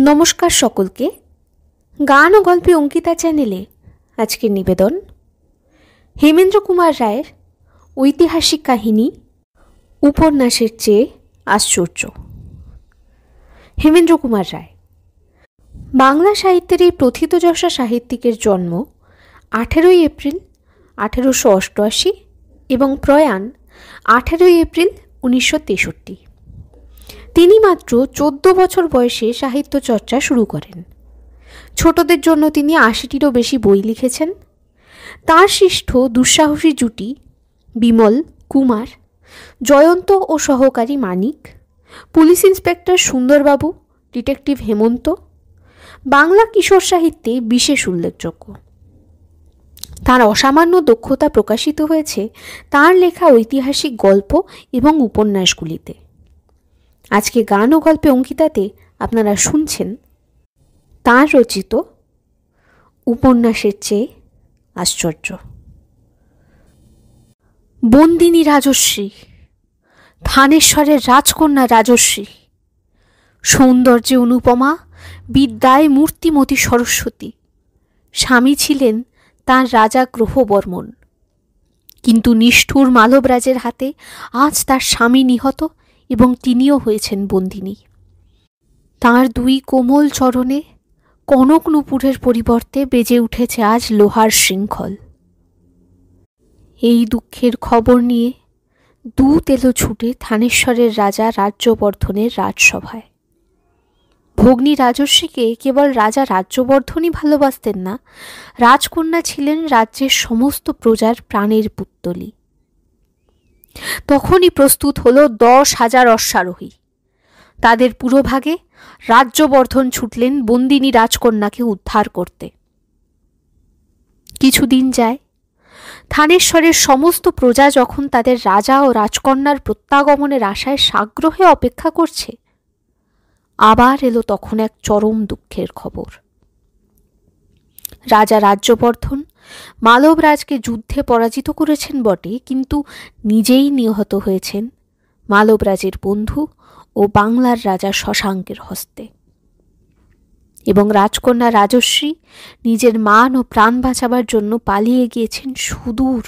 নমস্কার সকলকে। গান ও গল্পে অঙ্কিতা চ্যানেলে আজকের নিবেদন হেমেন্দ্র কুমার রায়ের ঐতিহাসিক কাহিনী উপন্যাসের চেয়ে আশ্চর্য। হেমেন্দ্র কুমার রায় বাংলা সাহিত্যের এই প্রথিতযশা সাহিত্যিকের জন্ম 18 এপ্রিল 1888 এবং প্রয়াণ 18 এপ্রিল 1963। তিনি মাত্র 14 বছর বয়সে সাহিত্য চর্চা শুরু করেন। ছোটদের জন্য তিনি 80টিরও বেশি বই লিখেছেন। তার সৃষ্ট দুঃসাহসী জুটি বিমল, কুমার, জয়ন্ত ও সহকারী মানিক, পুলিশ ইন্সপেক্টর সুন্দরবাবু, ডিটেকটিভ হেমন্ত বাংলা কিশোর সাহিত্যে বিশেষ উল্লেখযোগ্য। তার অসামান্য দক্ষতা প্রকাশিত হয়েছে তার লেখা ঐতিহাসিক গল্প এবং উপন্যাসগুলিতে। আজকে গান ও গল্পে অঙ্কিতাতে আপনারা শুনছেন তাঁর রচিত উপন্যাসের চেয়ে আশ্চর্য। বন্দিনী রাজশ্রী, থানেশ্বরের রাজকন্যা রাজশ্রী, সৌন্দর্যে অনুপমা, বিদ্যায় মূর্তিমতী সরস্বতী। স্বামী ছিলেন তাঁর রাজা গ্রহবর্মন, কিন্তু নিষ্ঠুর মালবরাজের হাতে আজ তার স্বামী নিহত এবং তিনিও হয়েছেন বন্দিনী। তাঁর দুই কোমল চরণে কনক নূপুরের পরিবর্তে বেজে উঠেছে আজ লোহার শৃঙ্খল। এই দুঃখের খবর নিয়ে দূত এলো ছুটে থানেশ্বরের রাজা রাজ্যবর্ধনের রাজসভায়। ভগ্নী রাজশ্রীকে কেবল রাজা রাজ্যবর্ধনই ভালোবাসতেন না, রাজকন্যা ছিলেন রাজ্যের সমস্ত প্রজার প্রাণের পুত্তলী। তখনই প্রস্তুত হলো 10,000 অশ্বারোহী। তাদের পুরোভাগে রাজ্যবর্ধন ছুটলেন বন্দিনী রাজকন্যাকে উদ্ধার করতে। কিছুদিন যায়, থানেশ্বরের সমস্ত প্রজা যখন তাদের রাজা ও রাজকন্যার প্রত্যাগমনের আশায় সাগ্রহে অপেক্ষা করছে, আবার এলো তখন এক চরম দুঃখের খবর। রাজা রাজ্যবর্ধন মালবরাজকে যুদ্ধে পরাজিত করেছেন বটে, কিন্তু নিজেই নিহত হয়েছেন মালবরাজের বন্ধু ও বাংলার রাজা শশাঙ্কের হস্তে। এবং রাজকন্যা রাজশ্রী নিজের মান ও প্রাণ বাঁচাবার জন্য পালিয়ে গিয়েছেন সুদূর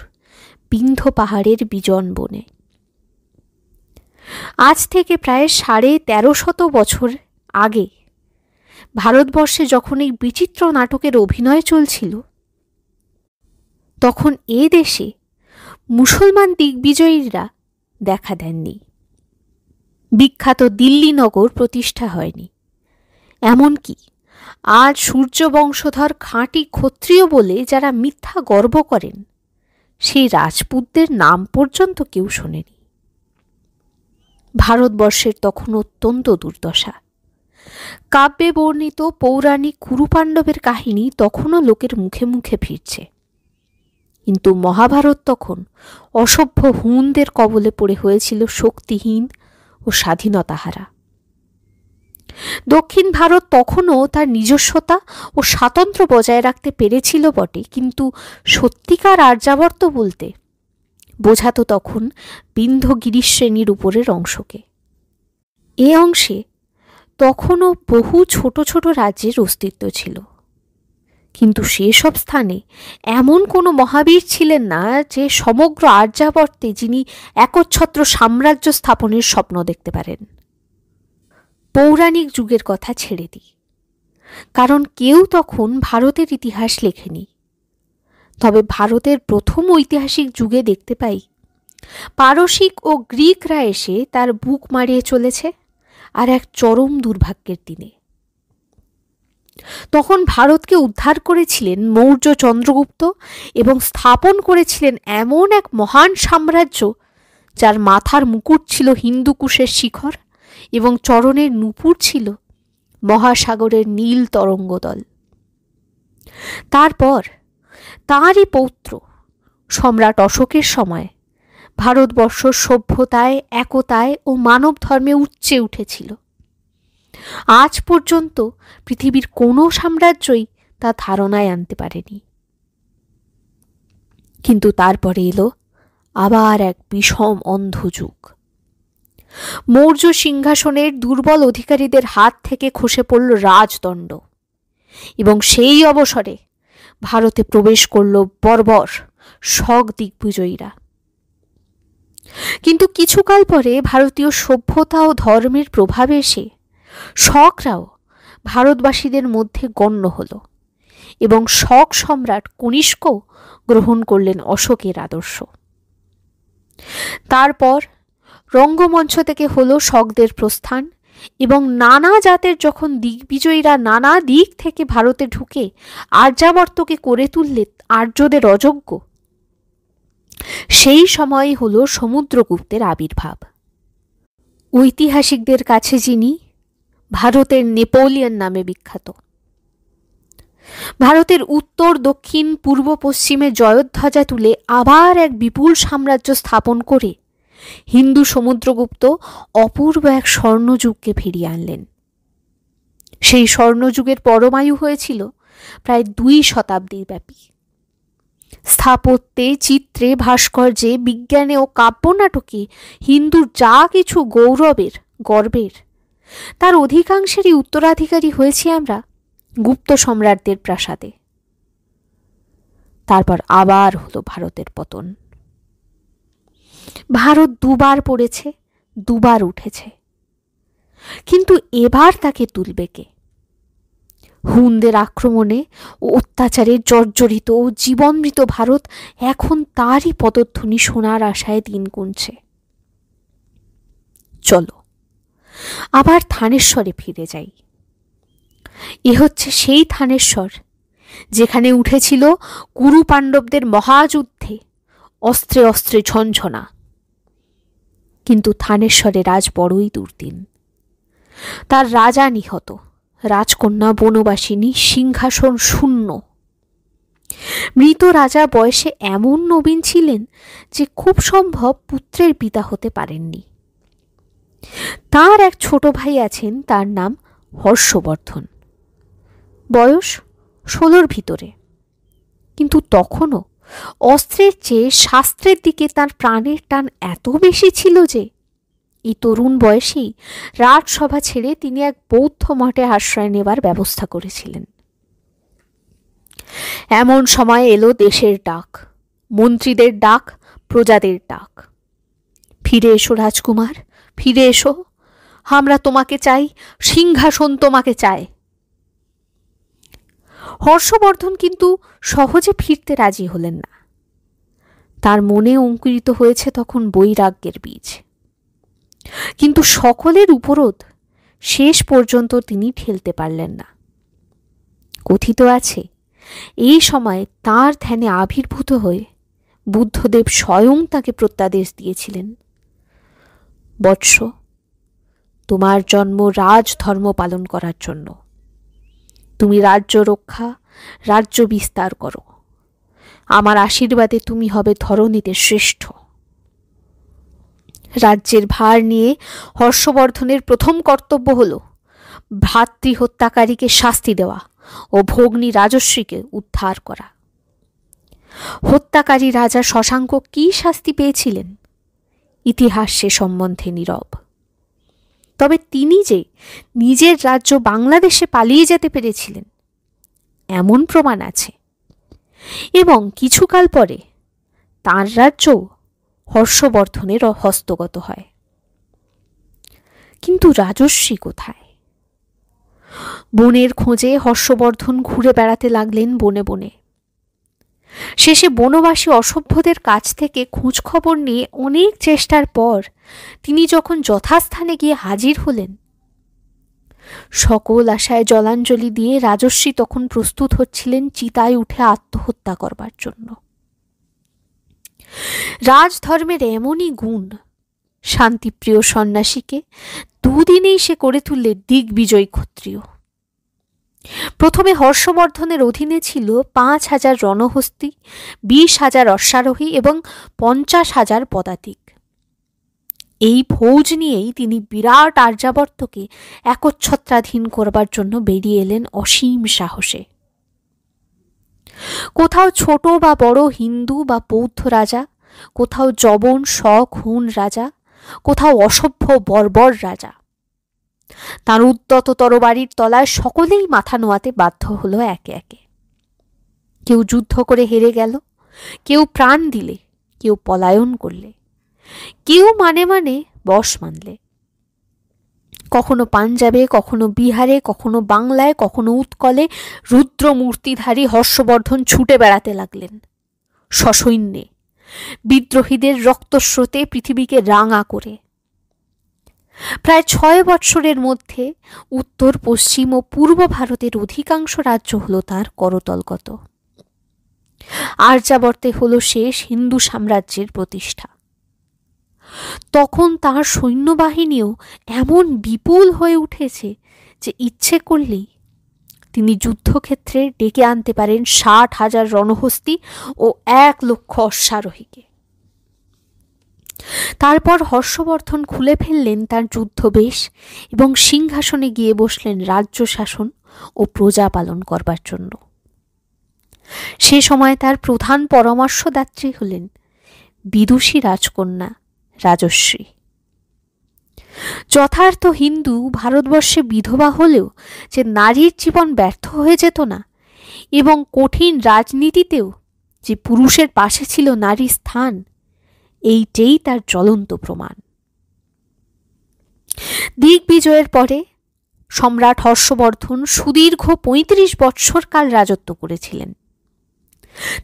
বিন্ধ্য পাহাড়ের বিজন বনে। আজ থেকে প্রায় 1350 বছর আগে ভারতবর্ষে যখন এই বিচিত্র নাটকের অভিনয় চলছিল, তখন এ দেশে মুসলমান দিগ্বিজয়ীরা দেখা দেননি। বিখ্যাত দিল্লি নগর প্রতিষ্ঠা হয়নি। এমনকি আজ সূর্য বংশধর খাঁটি ক্ষত্রিয় বলে যারা মিথ্যা গর্ব করেন, সেই রাজপুতদের নাম পর্যন্ত কেউ শোনেনি। ভারতবর্ষের তখন অত্যন্ত দুর্দশা। কাব্যে বর্ণিত পৌরাণিক কুরুপাণ্ডবের কাহিনী তখনও লোকের মুখে মুখে ফিরছে, কিন্তু মহাভারত তখন অসভ্য হুনদের কবলে পড়ে হয়েছিল শক্তিহীন ও স্বাধীনতাহারা। দক্ষিণ ভারত তখনও তার নিজস্বতা ও স্বাতন্ত্র্য বজায় রাখতে পেরেছিল বটে, কিন্তু সত্যিকার আর্যাবর্ত বলতে বোঝাতো তখন বিন্ধ্য গিরিশ্রেণীর উপরের অংশকে। এ অংশে তখনও বহু ছোট ছোট রাজ্যের অস্তিত্ব ছিল, কিন্তু সেসব স্থানে এমন কোনো মহাবীর ছিলেন না যে সমগ্র আর্যাবর্তে যিনি একচ্ছত্র সাম্রাজ্য স্থাপনের স্বপ্ন দেখতে পারেন। পৌরাণিক যুগের কথা ছেড়ে দিই, কারণ কেউ তখন ভারতের ইতিহাস লেখেনি। তবে ভারতের প্রথম ঐতিহাসিক যুগে দেখতে পাই পারসিক ও গ্রিকরা এসে তার বুক মারিয়ে চলেছে, আর এক চরম দুর্ভাগ্যের দিনে। তখন ভারতকে উদ্ধার করেছিলেন মৌর্য চন্দ্রগুপ্ত এবং স্থাপন করেছিলেন এমন এক মহান সাম্রাজ্য যার মাথার মুকুট ছিল হিন্দুকুশের শিখর এবং চরণের নূপুর ছিল মহাসাগরের নীল তরঙ্গদল। তারপর তাঁরই পৌত্র সম্রাট অশোকের সময় ভারতবর্ষ সভ্যতায়, একতায় ও মানব ধর্মে উচ্চে উঠেছিল। আজ পর্যন্ত পৃথিবীর কোনো সাম্রাজ্যই তা ধারণায় আনতে পারেনি। কিন্তু তারপরে এলো আবার এক বিষম অন্ধযুগ। মৌর্য সিংহাসনের দুর্বল অধিকারীদের হাত থেকে খসে পড়ল রাজদণ্ড, এবং সেই অবসরে ভারতে প্রবেশ করল বর্বর শক দিগ্বিজয়ীরা। কিন্তু কিছুকাল পরে ভারতীয় সভ্যতা ও ধর্মের প্রভাবে এসে শকরাও ভারতবাসীদের মধ্যে গণ্য হল, এবং শক সম্রাট কনিষ্ক গ্রহণ করলেন অশোকের আদর্শ। তারপর রঙ্গমঞ্চ থেকে হলো শকদের প্রস্থান, এবং নানা জাতের যখন দিগ্বিজয়ীরা নানা দিক থেকে ভারতে ঢুকে আর্যাবর্তকে করে তুললে আর্যদের অযোগ্য, সেই সময় হলো সমুদ্রগুপ্তের আবির্ভাব। ঐতিহাসিকদের কাছে যিনি ভারতের নেপোলিয়ন নামে বিখ্যাত। ভারতের উত্তর, দক্ষিণ, পূর্ব, পশ্চিমে জয়ধ্বজা তুলে আবার এক বিপুল সাম্রাজ্য স্থাপন করে হিন্দু সমুদ্রগুপ্ত অপূর্ব এক স্বর্ণযুগকে ফিরিয়ে আনলেন। সেই স্বর্ণযুগের পরমায়ু হয়েছিল প্রায় 2 শতাব্দী ব্যাপী। স্থাপত্যে, চিত্রে, ভাস্কর্যে, বিজ্ঞানে ও কাব্যনাটকে হিন্দুর যা কিছু গর্বের তার অধিকাংশেরই উত্তরাধিকারী হয়েছি আমরা গুপ্ত সম্রাটদের প্রাসাদে। তারপর আবার হলো ভারতের পতন। ভারত 2 বার পড়েছে, 2 বার উঠেছে, কিন্তু এবার তাকে তুলবে কে? হুনদের আক্রমণে ও অত্যাচারে জর্জরিত ও জীবনমৃত ভারত এখন তারই পদধ্বনি শোনার আশায় দিন গুনছে। চলো আবার থানেশ্বরে ফিরে যাই। এ হচ্ছে সেই থানেশ্বর যেখানে উঠেছিল কুরু পাণ্ডবদের মহাযুদ্ধে অস্ত্রে অস্ত্রে ঝনঝনা। কিন্তু থানেশ্বরের আজ বড়ই দুর্দিন। তার রাজা নিহত, রাজকন্যা বনবাসিনী, সিংহাসন শূন্য। মৃত রাজা বয়সে এমন নবীন ছিলেন যে খুব সম্ভব পুত্রের পিতা হতে পারেননি। তার এক ছোট ভাই আছেন, তার নাম হর্ষবর্ধন, বয়স 16-র ভিতরে। কিন্তু তখনও অস্ত্রের চেয়ে শাস্ত্রের দিকে তার প্রাণের টান এত বেশি ছিল যে এই তরুণ বয়সেই রাজসভা ছেড়ে তিনি এক বৌদ্ধ মঠে আশ্রয় নেবার ব্যবস্থা করেছিলেন। এমন সময় এলো দেশের ডাক, মন্ত্রীদের ডাক, প্রজাদের ডাক। ফিরে এসো রাজকুমার, ফিরে এসো, আমরা তোমাকে চাই, সিংহাসন তোমাকে চায়। হর্ষবর্ধন কিন্তু সহজে ফিরতে রাজি হলেন না। তার মনে অঙ্কুরিত হয়েছে তখন বৈরাগ্যের বীজ। কিন্তু সকলের উপরোধ শেষ পর্যন্ত তিনি ঠেলতে পারলেন না। কথিত আছে এই সময় তার ধ্যানে আবির্ভূত হয়ে বুদ্ধদেব স্বয়ং তাকে প্রত্যাদেশ দিয়েছিলেন, বৎস, তোমার জন্ম রাজধর্ম পালন করার জন্য। তুমি রাজ্য রক্ষা, রাজ্য বিস্তার করো। আমার আশীর্বাদে তুমি হবে ধরণীতে শ্রেষ্ঠ। রাজ্যের ভার নিয়ে হর্ষবর্ধনের প্রথম কর্তব্য হল ভ্রাতৃহত্যাকারীকে শাস্তি দেওয়া ও ভগ্নী রাজশ্রীকে উদ্ধার করা। হত্যাকারী রাজা শশাঙ্ক কি শাস্তি পেয়েছিলেন ইতিহাস সে সম্বন্ধে নীরব। তবে তিনি যে নিজের রাজ্য বাংলাদেশে পালিয়ে যেতে পেরেছিলেন এমন প্রমাণ আছে, এবং কিছুকাল পরে তাঁর রাজ্য হর্ষবর্ধনের হস্তগত হয়। কিন্তু রাজশ্রী কোথায়? বনের খোঁজে হর্ষবর্ধন ঘুরে বেড়াতে লাগলেন বনে বনে। শেষে বনবাসী অসভ্যদের কাছ থেকে খোঁজ খবর নিয়ে অনেক চেষ্টার পর তিনি যখন যথাস্থানে গিয়ে হাজির হলেন, সকল আশায় জলাঞ্জলি দিয়ে রাজশ্রী তখন প্রস্তুত হচ্ছিলেন চিতায় উঠে আত্মহত্যা করবার জন্য। রাজধর্মের এমনই গুণ শান্তিপ্রিয় সন্ন্যাসীকে 2 দিনেই সে করে তুললে দিগ্বিজয়ী ক্ষত্রিয়। প্রথমে হর্ষবর্ধনের অধীনে ছিল 5,000 রণহস্তি, 20,000 অশ্বারোহী এবং 50,000 পদাতিক। এই ফৌজ নিয়েই তিনি বিরাট আর্যাবর্তকে একচ্ছত্রাধীন করবার জন্য বেরিয়ে এলেন অসীম সাহসে। কোথাও ছোট বা বড় হিন্দু বা বৌদ্ধ রাজা, কোথাও জবন শক হুন রাজা, কোথাও অসভ্য বর্বর রাজা। তার উদ্যত তরবারির তলায় সকলেই মাথা নোয়াতে বাধ্য হলো একে একে। কেউ যুদ্ধ করে হেরে গেল, কেউ প্রাণ দিলে, কেউ পলায়ন করলে, কেউ মানে বশ মানলে। কখনো পাঞ্জাবে, কখনো বিহারে, কখনো বাংলায়, কখনো উৎকলে রুদ্র মূর্তিধারী হর্ষবর্ধন ছুটে বেড়াতে লাগলেন সসৈন্যে, বিদ্রোহীদের রক্তস্রোতে পৃথিবীকে রাঙা করে। প্রায় 6 বৎসরের মধ্যে উত্তর, পশ্চিম ও পূর্ব ভারতের অধিকাংশ রাজ্য হল তার করতলগত। আর্যাবর্তে হল শেষ হিন্দু সাম্রাজ্যের প্রতিষ্ঠা। তখন তার সৈন্যবাহিনীও এমন বিপুল হয়ে উঠেছে যে ইচ্ছে করলেই তিনি যুদ্ধক্ষেত্রে ডেকে আনতে পারেন 60,000 রণহস্তি ও 1,00,000 অশ্বারোহীকে। তারপর হর্ষবর্ধন খুলে ফেললেন তার যুদ্ধবেশ এবং সিংহাসনে গিয়ে বসলেন রাজ্য শাসন ও প্রজা পালন করবার জন্য। সে সময় তার প্রধান পরামর্শদাত্রী হলেন বিদুষী রাজকন্যা রাজশ্রী। যথার্থ হিন্দু ভারতবর্ষে বিধবা হলেও যে নারীর জীবন ব্যর্থ হয়ে যেত না এবং কঠিন রাজনীতিতেও যে পুরুষের পাশে ছিল নারীর স্থান, এইটাই তার জ্বলন্ত প্রমাণ। দিগ্বিজয়ের পরে সম্রাট হর্ষবর্ধন সুদীর্ঘ 35 বৎসর কাল রাজত্ব করেছিলেন।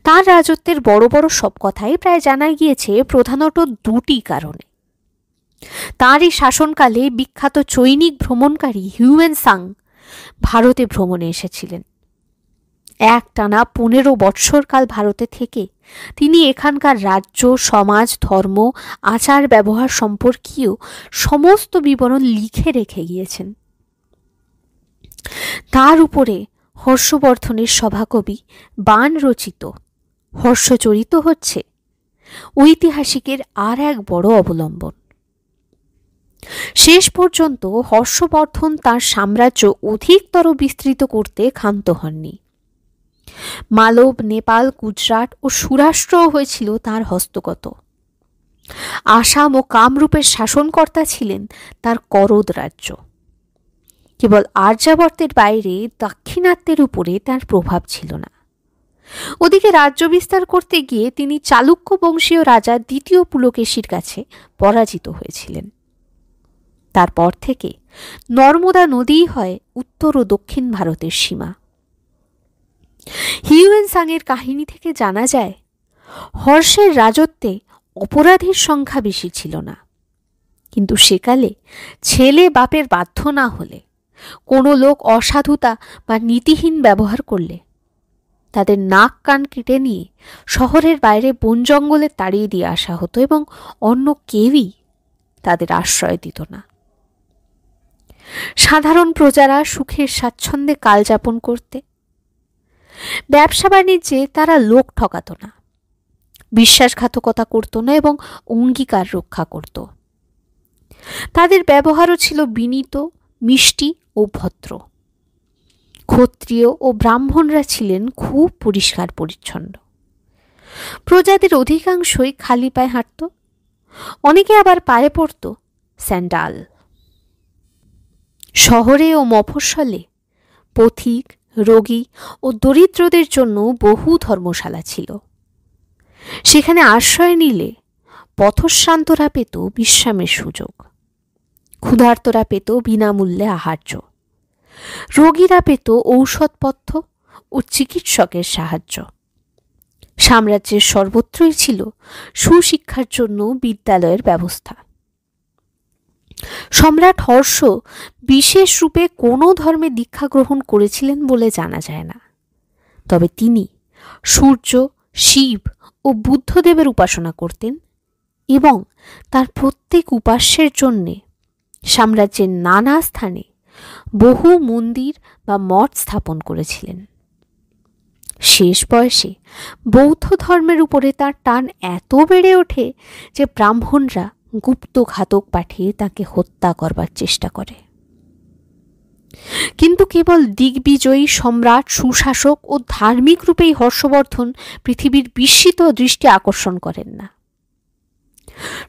তার রাজত্বের বড় বড় সব কথাই প্রায় জানা গিয়েছে প্রধানত দুটি কারণে। তাঁরই শাসনকালে বিখ্যাত চৈনিক ভ্রমণকারী হিউয়েনসাং ভারতে ভ্রমণে এসেছিলেন। একটানা 15 বৎসরকাল ভারতে থেকে তিনি এখানকার রাজ্য, সমাজ, ধর্ম, আচার ব্যবহার সম্পর্কীয় সমস্ত বিবরণ লিখে রেখে গিয়েছেন। তার উপরে হর্ষবর্ধনের সভাকবি বাণ রচিত হর্ষচরিত হচ্ছে ঐতিহাসিকের আর এক বড় অবলম্বন। শেষ পর্যন্ত হর্ষবর্ধন তার সাম্রাজ্য অধিকতর বিস্তৃত করতে ক্ষান্ত হননি। মালব, নেপাল, গুজরাট ও সুরাষ্ট্রও হয়েছিল তার হস্তগত। আসাম ও কামরূপের শাসনকর্তা ছিলেন তার করদ রাজ্য। কেবল আর্যাবর্তের বাইরে দাক্ষিণাত্যের উপরে তার প্রভাব ছিল না। ওদিকে রাজ্য বিস্তার করতে গিয়ে তিনি চালুক্য বংশীয় রাজা দ্বিতীয় পুলকেশীর কাছে পরাজিত হয়েছিলেন। তারপর থেকে নর্মদা নদীই হয় উত্তর ও দক্ষিণ ভারতের সীমা। হিউয়েনসাংয়ের কাহিনী থেকে জানা যায়, হর্ষের রাজত্বে অপরাধীর সংখ্যা বেশি ছিল না, কিন্তু সেকালে ছেলে বাপের বাধ্য না হলে, কোনো লোক অসাধুতা বা নীতিহীন ব্যবহার করলে তাদের নাক কান কেটে নিয়ে শহরের বাইরে বন জঙ্গলে তাড়িয়ে দিয়ে আসা হতো এবং অন্য কেউই তাদের আশ্রয় দিত না। সাধারণ প্রজারা সুখের স্বাচ্ছন্দ্যে কাল যাপন করতে। ব্যবসা বাণিজ্যে তারা লোক ঠকাত না, বিশ্বাসঘাতকতা করত না এবং অঙ্গীকার রক্ষা করত। তাদের ব্যবহারও ছিল বিনীত, মিষ্টি ও ভদ্র। ক্ষত্রিয় ও ব্রাহ্মণরা ছিলেন খুব পরিষ্কার পরিচ্ছন্ন। প্রজাদের অধিকাংশই খালি পায়ে হাঁটত, অনেকে আবার পায়ে পড়ত স্যান্ডাল। শহরে ও মফস্বলে পথিক, রোগী ও দরিদ্রদের জন্য বহু ধর্মশালা ছিল। সেখানে আশ্রয় নিলে পথশ্রান্তরা পেত বিশ্রামের সুযোগ, ক্ষুধার্তরা পেত বিনামূল্যে আহার্য, রোগীরা পেত ঔষধপথ্য ও চিকিৎসকের সাহায্য। সাম্রাজ্যের সর্বত্রই ছিল সুশিক্ষার জন্য বিদ্যালয়ের ব্যবস্থা। সম্রাট হর্ষ বিশেষ রূপে কোনো ধর্মে দীক্ষা গ্রহণ করেছিলেন বলে জানা যায় না, তবে তিনি সূর্য, শিব ও বুদ্ধদেবের উপাসনা করতেন এবং তার প্রত্যেক উপাস্যের জন্যে সাম্রাজ্যের নানা স্থানে বহু মন্দির বা মঠ স্থাপন করেছিলেন। শেষ বয়সে বৌদ্ধ ধর্মের উপরে তার টান এত বেড়ে ওঠে যে ব্রাহ্মণরা গুপ্ত ঘাতক পাঠিয়ে তাকে হত্যা করবার চেষ্টা করে। কিন্তু কেবল দিগ্বিজয়ী সম্রাট, সুশাসক ও ধার্মিক রূপেই হর্ষবর্ধন পৃথিবীর বিস্মিত দৃষ্টি আকর্ষণ করেন না।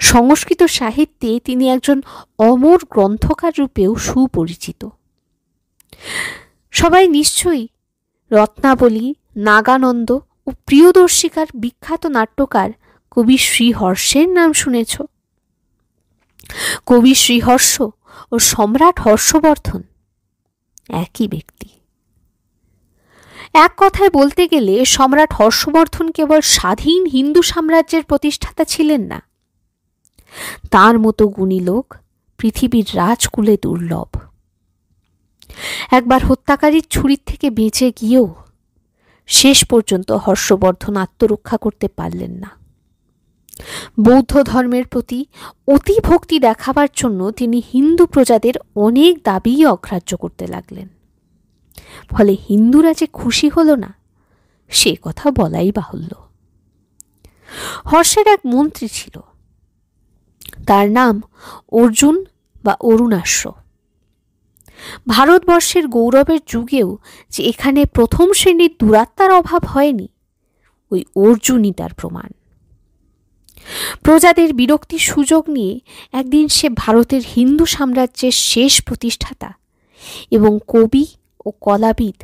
সংস্কৃত সাহিত্যে তিনি একজন অমর গ্রন্থকার রূপেও সুপরিচিত। সবাই নিশ্চয়ই রত্নাবলী, নাগানন্দ ও প্রিয়দর্শিকার বিখ্যাত নাট্যকার কবি শ্রীহর্ষের নাম শুনেছ। কবি শ্রীহর্ষ ও সম্রাট হর্ষবর্ধন একই ব্যক্তি। এক কথায় বলতে গেলে সম্রাট হর্ষবর্ধন কেবল স্বাধীন হিন্দু সাম্রাজ্যের প্রতিষ্ঠাতা ছিলেন না, তার মতো গুণী লোক পৃথিবীর রাজকুলে দুর্লভ। একবার হত্যাকারীর ছুরির থেকে বেঁচে গিয়েও শেষ পর্যন্ত হর্ষবর্ধন আত্মরক্ষা করতে পারলেন না। বৌদ্ধ ধর্মের প্রতি অতি ভক্তি দেখাবার জন্য তিনি হিন্দু প্রজাদের অনেক দাবি অগ্রাহ্য করতে লাগলেন। ফলে হিন্দুরা যে খুশি হল না সে কথা বলাই বাহুল্য। হর্ষের এক মন্ত্রী ছিল, তার নাম অর্জুন বা অরুণাশ্ব। ভারতবর্ষের গৌরবের যুগেও যে এখানে প্রথম শ্রেণীর দুরাত্মার অভাব হয়নি, ওই অর্জুনই তার প্রমাণ। প্রজাদের বিরক্তির সুযোগ নিয়ে একদিন সে ভারতের হিন্দু সাম্রাজ্যের শেষ প্রতিষ্ঠাতা এবং কবি ও কলাবিদ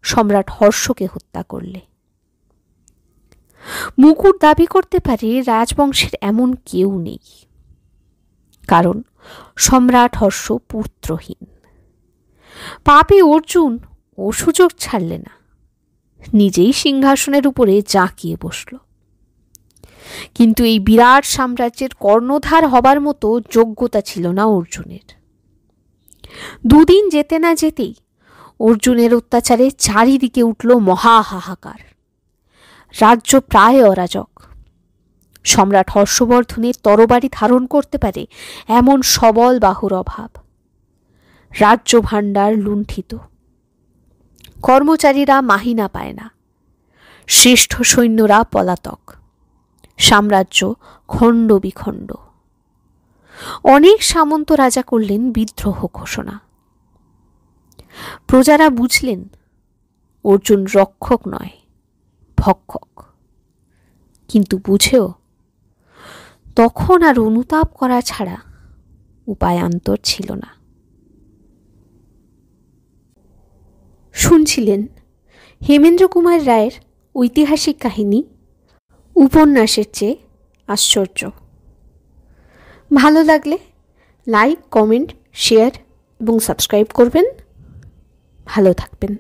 সম্রাট হর্ষকে হত্যা করলে। মুকুট দাবি করতে পারে রাজবংশের এমন কেউ নেই, কারণ সম্রাট হর্ষ পুত্রহীন। পাপী অর্জুন ও সুযোগ ছাড়লে না, নিজেই সিংহাসনের উপরে জাঁকিয়ে বসল। কিন্তু এই বিরাট সাম্রাজ্যের কর্ণধার হবার মতো যোগ্যতা ছিল না অর্জুনের। দুদিন যেতে না যেতেই অর্জুনের অত্যাচারে চারিদিকে উঠল মহা হাহাকার। রাজ্য প্রায় অরাজক। সম্রাট হর্ষবর্ধনের তরবারি ধারণ করতে পারে এমন সবল বাহুর অভাব। রাজ্য ভাণ্ডার লুণ্ঠিত, কর্মচারীরা মাহিনা পায় না, শ্রেষ্ঠ সৈন্যরা পলাতক, সাম্রাজ্য খণ্ড বিখণ্ড। অনেক সামন্ত রাজা করলেন বিদ্রোহ ঘোষণা। প্রজারা বুঝলেন অর্জুন রক্ষক নয়, ভক্ষক। কিন্তু বুঝেও তখন আর অনুতাপ করা ছাড়া উপায়ান্তর ছিল না। শুনছিলেন হেমেন্দ্র কুমার রায়ের ঐতিহাসিক কাহিনী উপন্যাসের চেয়ে আশ্চর্য। ভালো লাগলে লাইক, কমেন্ট, শেয়ার এবং সাবস্ক্রাইব করবেন। ভালো থাকবেন।